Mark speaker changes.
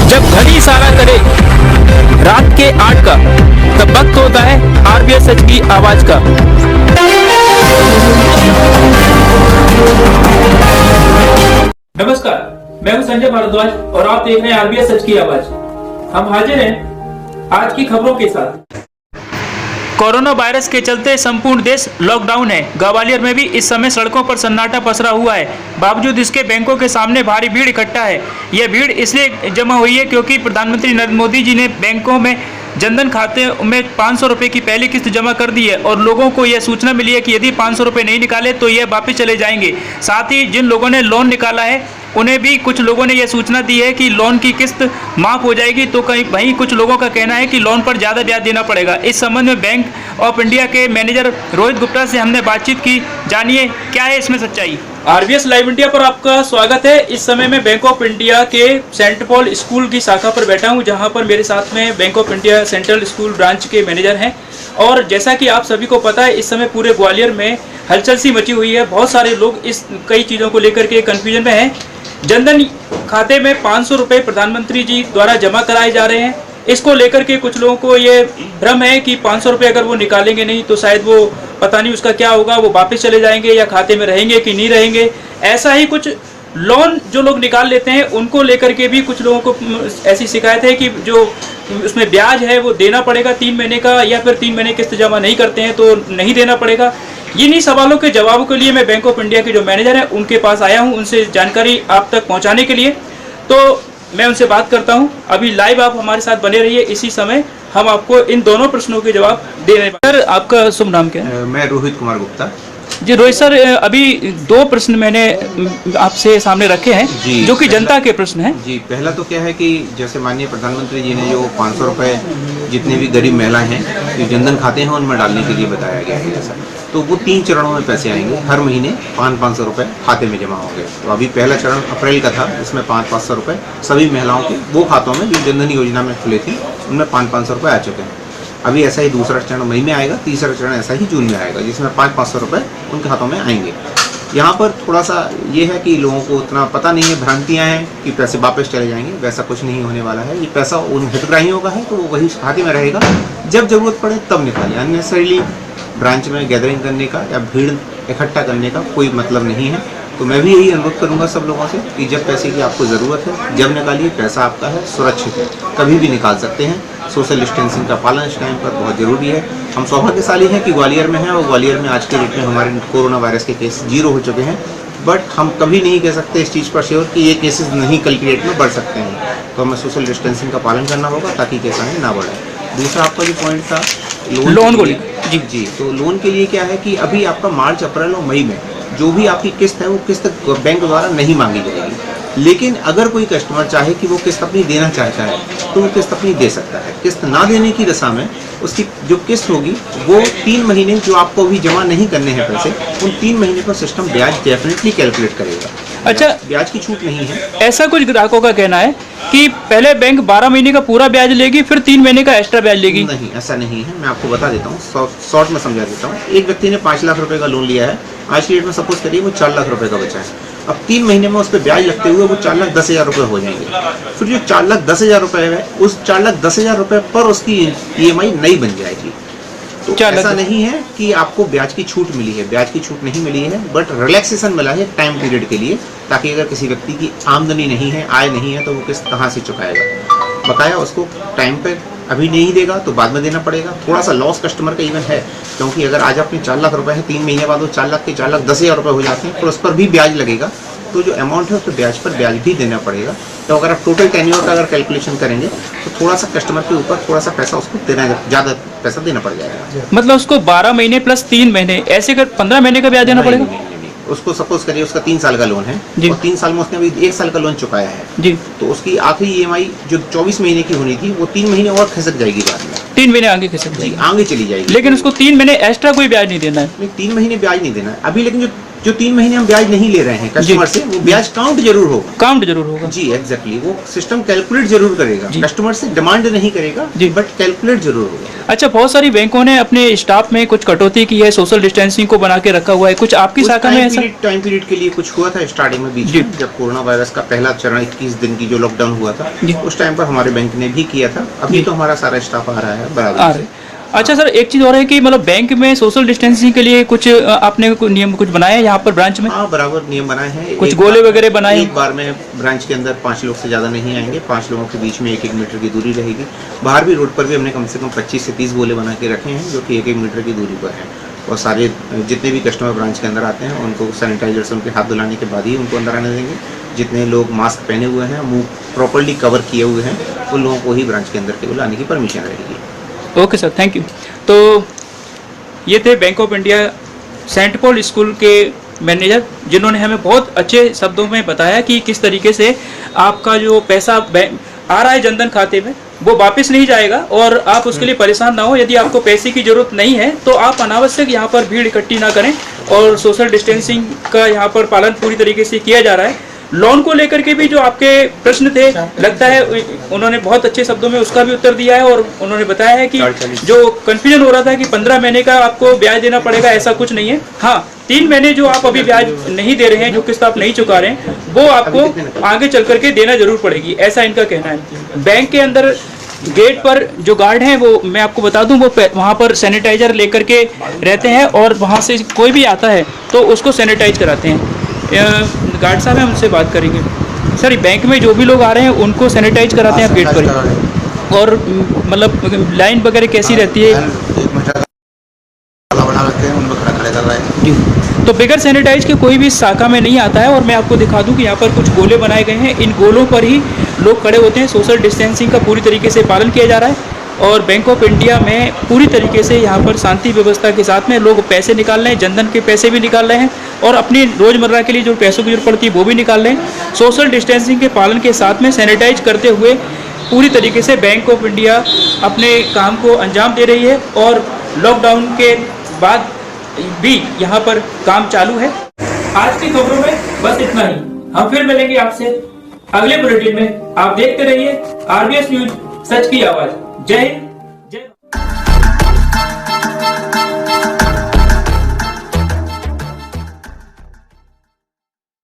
Speaker 1: जब घड़ी इशारा करे रात के 8 का, तब वक्त होता है आरबीएस सच की आवाज का। नमस्कार, मैं हूं संजय भारद्वाज और आप देख रहे हैं आरबीएस सच की आवाज। हम हाजिर हैं आज की खबरों के साथ। कोरोना वायरस के चलते संपूर्ण देश लॉकडाउन है। ग्वालियर में भी इस समय सड़कों पर सन्नाटा पसरा हुआ है। बावजूद इसके बैंकों के सामने भारी भीड़ इकट्ठा है। यह भीड़ इसलिए जमा हुई है क्योंकि प्रधानमंत्री नरेंद्र मोदी जी ने बैंकों में जनधन खाते में 500 रुपये की पहली किस्त जमा कर दी है और लोगों को यह सूचना मिली है कि यदि 500 रुपये नहीं निकाले तो यह वापस चले जाएंगे। साथ ही जिन लोगों ने लोन निकाला है उन्हें भी कुछ लोगों ने यह सूचना दी है कि लोन की किस्त माफ हो जाएगी, तो वहीं कुछ लोगों का कहना है कि लोन पर ज़्यादा ब्याज देना पड़ेगा। इस संबंध में बैंक ऑफ इंडिया के मैनेजर रोहित गुप्ता से हमने बातचीत की। जानिए क्या है इसमें सच्चाई। आरबीएस लाइव इंडिया पर आपका स्वागत है। इस समय मैं बैंक ऑफ इंडिया के सेंट पॉल स्कूल की शाखा पर बैठा हूं, जहां पर मेरे साथ में bank of India central school branch के मैनेजर हैं। और जैसा कि आप सभी को पता है, इस समय पूरे ग्वालियर में हलचल सी मची हुई है। बहुत सारे लोग इस कई चीज़ों को लेकर के कन्फ्यूजन में हैं। जनधन खाते में 500 रुपये प्रधानमंत्री जी द्वारा जमा कराए जा रहे हैं। इसको लेकर के कुछ लोगों को ये भ्रम है कि 500 रुपये अगर वो निकालेंगे नहीं तो शायद वो पता नहीं उसका क्या होगा, वो वापस चले जाएंगे या खाते में रहेंगे कि नहीं रहेंगे। ऐसा ही कुछ लोन जो लोग निकाल लेते हैं उनको लेकर के भी कुछ लोगों को ऐसी शिकायत है कि जो उसमें ब्याज है वो देना पड़ेगा 3 महीने का, या फिर 3 महीने किस्त जमा नहीं करते हैं तो नहीं देना पड़ेगा। इन्हीं सवालों के जवाब के लिए मैं बैंक ऑफ इंडिया के जो मैनेजर हैं उनके पास आया हूं, उनसे जानकारी आप तक पहुंचाने के लिए। तो मैं उनसे बात करता हूं। अभी लाइव आप हमारे साथ बने रहिए। इसी समय हम आपको इन दोनों प्रश्नों के जवाब दे रहे हैं। सर, आपका शुभ नाम क्या है?
Speaker 2: मैं रोहित कुमार गुप्ता।
Speaker 1: जी रोहित सर, अभी 2 प्रश्न मैंने आपसे सामने रखे हैं जो कि जनता के प्रश्न हैं।
Speaker 2: जी, पहला तो क्या है कि जैसे माननीय प्रधानमंत्री जी ने जो 500 रुपये जितने भी गरीब महिलाएं हैं जो जनधन खाते हैं उनमें डालने के लिए बताया गया है, जैसा तो वो 3 चरणों में पैसे आएंगे। हर महीने 500 रुपये खाते में जमा होंगे। तो अभी पहला चरण अप्रैल का था, इसमें 500 रुपये सभी महिलाओं के वो खातों में जो जनधन योजना में खुले थी उनमें 500 रुपये आ चुके हैं। अभी ऐसा ही दूसरा चरण मई में आएगा, तीसरा चरण ऐसा ही जून में आएगा, जिसमें 500 रुपये उनके खातों में आएंगे। यहाँ पर थोड़ा सा ये है कि लोगों को उतना पता नहीं है, भ्रांतियाँ हैं कि पैसे वापस चले जाएंगे। वैसा कुछ नहीं होने वाला है। ये पैसा उन हितग्राहियों का है तो वो वही खाते में रहेगा, जब जरूरत पड़े तब निकालें। अननेसेसरीली ब्रांच में गैदरिंग करने का या भीड़ इकट्ठा करने का कोई मतलब नहीं है। तो मैं भी यही अनुरोध करूंगा सब लोगों से कि जब पैसे की आपको ज़रूरत है जब निकालिए। पैसा आपका है, सुरक्षित है, कभी भी निकाल सकते हैं। सोशल डिस्टेंसिंग का पालन इस टाइम पर बहुत ज़रूरी है। हम सौभाग्यशाली हैं कि ग्वालियर में हैं और ग्वालियर में आज के डेट में हमारे कोरोना वायरस के केस 0 हो चुके हैं। बट हम कभी नहीं कह सकते इस चीज़ पर श्योर कि ये केसेस नहीं कल की डेट में बढ़ सकते हैं। तो हमें सोशल डिस्टेंसिंग का पालन करना होगा ताकि केस आगे ना बढ़े। दूसरा आपका जो पॉइंट था लोन को लेकर, जी तो लोन के लिए क्या है कि अभी आपका मार्च, अप्रैल और मई में जो भी आपकी किस्त है वो किस्त बैंक द्वारा नहीं मांगी जाएगी। लेकिन अगर कोई कस्टमर चाहे कि वो किस्त अपनी देना चाहता है तो वो किस्त अपनी दे सकता है। किस्त ना देने की दशा में उसकी जो किस्त होगी वो 3 महीने जो आपको अभी जमा नहीं करने हैं पैसे, उन 3 महीने पर सिस्टम ब्याज डेफिनेटली कैलकुलेट करेगा।
Speaker 1: अच्छा,
Speaker 2: ब्याज की छूट नहीं है।
Speaker 1: ऐसा कुछ ग्राहकों का कहना है कि पहले बैंक 12 महीने का पूरा ब्याज लेगी फिर 3 महीने का एक्स्ट्रा ब्याज लेगी।
Speaker 2: नहीं, ऐसा नहीं है। मैं आपको बता देता हूँ, शॉर्ट में समझा देता हूँ। एक व्यक्ति ने 5 लाख रुपए का लोन लिया है। आज की डेट में सपोज करिए वो 4 लाख रुपए का बचा है। अब 3 महीने में उस पर ब्याज लगते हुए वो 4,10,000 रुपये हो जाएंगे। फिर जो 4,10,000 रुपये है उस 4,10,000 रुपये पर उसकी EMI नहीं बन जाएगी। तो ऐसा नहीं है कि आपको ब्याज की छूट मिली है, ब्याज की छूट नहीं मिली है, बट रिलैक्सेशन मिला है टाइम पीरियड के लिए, ताकि अगर किसी व्यक्ति की आमदनी नहीं है, आय नहीं है, तो वो किस्त कहाँ से चुकाएगा। बकाया उसको टाइम पे अभी नहीं देगा तो बाद में देना पड़ेगा। थोड़ा सा लॉस कस्टमर का इवन है, क्योंकि अगर आज अपने 4 लाख रुपए है, 3 महीने बाद वो 4 लाख के 4,10,000 रुपये हो जाते हैं, तो उस पर भी ब्याज लगेगा। तो जो अमाउंट है उस पर ब्याज भी देना पड़ेगा। तो अगर आप टोटल टेन्योर का अगर कैलकुलेशन करेंगे तो थोड़ा सा कस्टमर के ऊपर थोड़ा सा पैसा उसको ज़्यादा पैसा देना पड़ जाएगा।
Speaker 1: मतलब उसको 12 महीने प्लस 3 महीने ऐसे कर 15 महीने का ब्याज देना पड़ेगा।
Speaker 2: उसको सपोज करिए उसका 3 साल का लोन है और 3 साल में उसने अभी 1 साल का लोन चुकाया है जी, तो उसकी आखिरी EMI जो 24 महीने की होनी थी वो 3 महीने और खिसक जाएगी बाद में।
Speaker 1: 3 महीने आगे खिसक जाएगी,
Speaker 2: आगे चली जाएगी।
Speaker 1: लेकिन उसको 3 महीने एक्स्ट्रा कोई ब्याज नहीं देना है।
Speaker 2: नहीं, 3 महीने ब्याज नहीं देना है अभी। लेकिन जो जो 3 महीने हम ब्याज नहीं ले रहे हैं कस्टमर से, वो ब्याज काउंट जरूर होगा। जी एग्जैक्टली, वो सिस्टम कैलकुलेट जरूर करेगा, कस्टमर से डिमांड नहीं करेगा जी, बट कैलकुलेट जरूर होगा।
Speaker 1: अच्छा, बहुत सारी बैंकों ने अपने स्टाफ में कुछ कटौती की है, सोशल डिस्टेंसिंग को बना के रखा हुआ है, कुछ आपकी शाखा में ऐसा?
Speaker 2: टाइम पीरियड के लिए कुछ हुआ था स्टार्टिंग में बीच में, जब कोरोना वायरस का पहला चरण 21 दिन की जो लॉकडाउन हुआ था, उस टाइम पर हमारे बैंक ने भी किया था। अभी तो हमारा सारा स्टाफ आ रहा है बराबर।
Speaker 1: अच्छा सर, एक चीज और है कि मतलब बैंक में सोशल डिस्टेंसिंग के लिए कुछ आपने नियम कुछ बनाए हैं यहाँ पर ब्रांच में?
Speaker 2: हाँ, बराबर नियम बनाए हैं।
Speaker 1: कुछ गोले वगैरह बनाए?
Speaker 2: एक बार में ब्रांच के अंदर 5 लोग से ज्यादा नहीं आएंगे, 5 लोगों के बीच में 1-1 मीटर की दूरी रहेगी। बाहर भी रोड पर भी हमने कम से कम 25 से 30 गोले बना के रखे हैं, जो कि 1-1 मीटर की दूरी पर है। और सारे जितने भी कस्टमर ब्रांच के अंदर आते हैं उनको सैनिटाइजर से उनके हाथ धुलाने के बाद ही उनको अंदर आने देंगे। जितने लोग मास्क पहने हुए हैं, मुंह प्रॉपर्ली कवर किए हुए हैं, उन लोगों को ही ब्रांच के अंदर केवल आने की परमिशन रहेगी।
Speaker 1: Okay sir, thank you. तो ये थे Bank of India Saint Paul school के मैनेजर, जिन्होंने हमें बहुत अच्छे शब्दों में बताया कि किस तरीके से आपका जो पैसा आ रहा है जनधन खाते में वो वापस नहीं जाएगा, और आप उसके लिए परेशान ना हो। यदि आपको पैसे की जरूरत नहीं है तो आप अनावश्यक यहाँ पर भीड़ इकट्ठी ना करें, और सोशल डिस्टेंसिंग का यहाँ पर पालन पूरी तरीके से किया जा रहा है। लोन को लेकर के भी जो आपके प्रश्न थे, लगता है उन्होंने बहुत अच्छे शब्दों में उसका भी उत्तर दिया है, और उन्होंने बताया है कि जो कंफ्यूजन हो रहा था कि 15 महीने का आपको ब्याज देना पड़ेगा, ऐसा कुछ नहीं है। हाँ, 3 महीने जो आप अभी ब्याज नहीं दे रहे हैं, जो किस्त आप नहीं चुका रहे हैं, वो आपको आगे चल करके देना जरूर पड़ेगी, ऐसा इनका कहना है। बैंक के अंदर गेट पर जो गार्ड हैं, वो मैं आपको बता दूं, वो वहाँ पर सैनिटाइजर लेकर के रहते हैं, और वहाँ से कोई भी आता है तो उसको सैनिटाइज कराते हैं। गार्ड साहब हैं, उनसे बात करेंगे। सर, बैंक में जो भी लोग आ रहे हैं उनको सैनिटाइज कराते हैं गेट पर, और मतलब लाइन वगैरह कैसी रहती है?
Speaker 3: बना रखते हैं, उनमें खड़े कर रहे हैं
Speaker 1: जी। तो बगैर सैनिटाइज के कोई भी शाखा में नहीं आता है। और मैं आपको दिखा दूं कि यहाँ पर कुछ गोले बनाए गए हैं, इन गोलों पर ही लोग खड़े होते हैं। सोशल डिस्टेंसिंग का पूरी तरीके से पालन किया जा रहा है, और बैंक ऑफ इंडिया में पूरी तरीके से यहाँ पर शांति व्यवस्था के साथ में लोग पैसे निकाल रहे हैं, जनधन के पैसे भी निकाल रहे हैं, और अपनी रोज़मर्रा के लिए जो पैसों की जरूरत पड़ती है वो भी निकाल रहे हैं। सोशल डिस्टेंसिंग के पालन के साथ में सैनिटाइज करते हुए पूरी तरीके से बैंक ऑफ इंडिया अपने काम को अंजाम दे रही है, और लॉकडाउन के बाद भी यहाँ पर काम चालू है। आज की खबरों में बस इतना ही। हम फिर मिलेंगे आपसे अगले बुलेटिन में। आप देखते रहिए RBS न्यूज, सच की आवाज। जय हिंद।